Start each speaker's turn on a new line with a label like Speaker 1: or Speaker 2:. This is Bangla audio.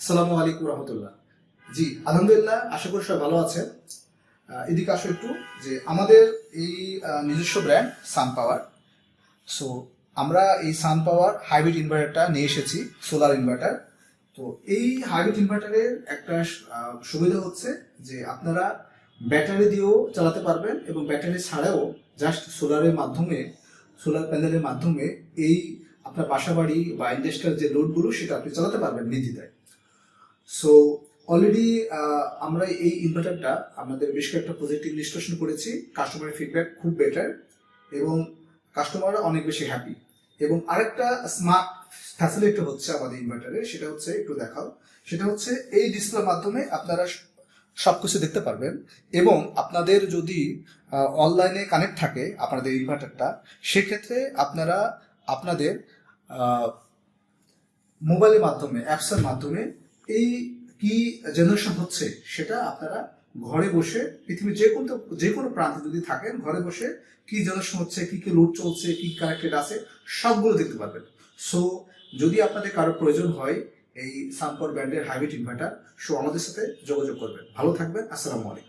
Speaker 1: আসসালামু আলাইকুম রহমতুল্লাহ। জি আলহামদুলিল্লাহ, আশা করি সবাই ভালো আছেন। এদিকে আসো একটু যে আমাদের এই নিজস্ব ব্র্যান্ড সান পাওয়ার। সো আমরা এই সান পাওয়ার হাইব্রিড ইনভার্টারটা নিয়ে এসেছি, সোলার ইনভার্টার। তো এই হাইব্রিড ইনভার্টারের একটা সুবিধা হচ্ছে যে আপনারা ব্যাটারি দিয়েও চালাতে পারবেন এবং ব্যাটারি ছাড়াও জাস্ট সোলার প্যানেলের মাধ্যমে এই আপনার বাসাবাড়ি বা ইন্ডাস্ট্রিয়াল যে লোডগুলো সেটা আপনি চালাতে পারবেন নির্দ্বিধায়। সো অলরেডি আমরা এই ইনভার্টারটা আমাদের বেশ কয়েকটা প্রজেক্ট ইনস্টলেশন করেছি। কাস্টমারের ফিডব্যাক খুব বেটার এবং কাস্টমাররা অনেক বেশি হ্যাপি। এবং আরেকটা স্মার্ট ফ্যাসিলিটি হচ্ছে আমাদের ইনভার্টারে, সেটা হচ্ছে একটু দেখাও। সেটা হচ্ছে এই ডিসপ্লের মাধ্যমে আপনারা সবকিছু দেখতে পারবেন এবং আপনাদের যদি অনলাইনে কানেক্ট থাকে আপনাদের ইনভার্টারটা, সেক্ষেত্রে আপনারা আপনাদের মোবাইলের মাধ্যমে অ্যাপসের মাধ্যমে এই কি জেনারেশন হচ্ছে সেটা আপনারা ঘরে বসে পৃথিবীর যে কোনো প্রান্তে যদি থাকেন, ঘরে বসে কি জেনারেশন হচ্ছে, কি কি লোড চলছে, কি কানেক্টেড আছে সবগুলো দেখতে পারবেন। সো যদি আপনাদের কারো প্রয়োজন হয় এই সানপাওয়ার ব্র্যান্ডের হাইব্রিড ইনভার্টার, সো আমাদের সাথে যোগাযোগ করবেন। ভালো থাকবেন। আসসালামু আলাইকুম।